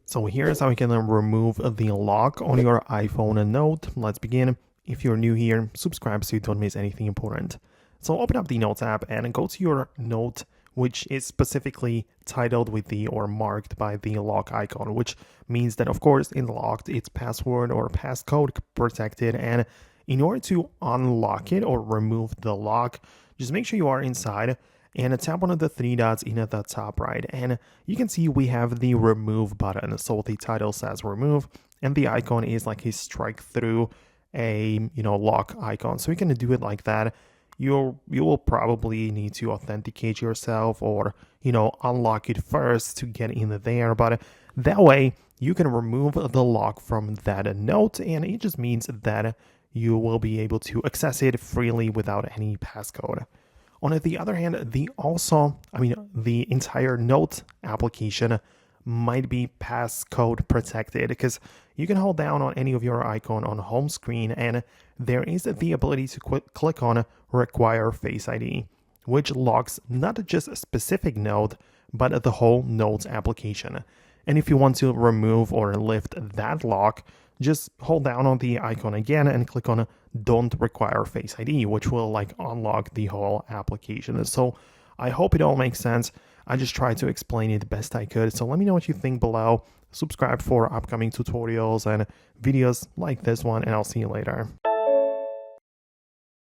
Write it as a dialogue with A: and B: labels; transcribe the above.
A: So here's how you can remove the lock on your iPhone Note. Let's begin. If you're new here, subscribe so you don't miss anything important. So open up the Notes app and go to your Note, which is specifically titled with the or marked by the lock icon, which means that of course it's locked, it's password or passcode protected, and in order to unlock it or remove the lock, just make sure you are inside and tap one of the three dots in at the top right, and you can see we have the remove button. So the title says remove and the icon is like a strike through a lock icon. So you can do it like that. You will probably need to authenticate yourself or unlock it first to get in there, but that way you can remove the lock from that note, and it just means that you will be able to access it freely without any passcode. On the other hand, the entire Note application might be passcode protected because you can hold down on any of your icon on home screen and there is the ability to click on require Face ID, which locks not just a specific node, but the whole Notes application. And if you want to remove or lift that lock, just hold down on the icon again and click on don't require Face ID, which will unlock the whole application. So I hope it all makes sense. I just tried to explain it the best I could. So let me know what you think below. Subscribe for upcoming tutorials and videos like this one, and I'll see you later.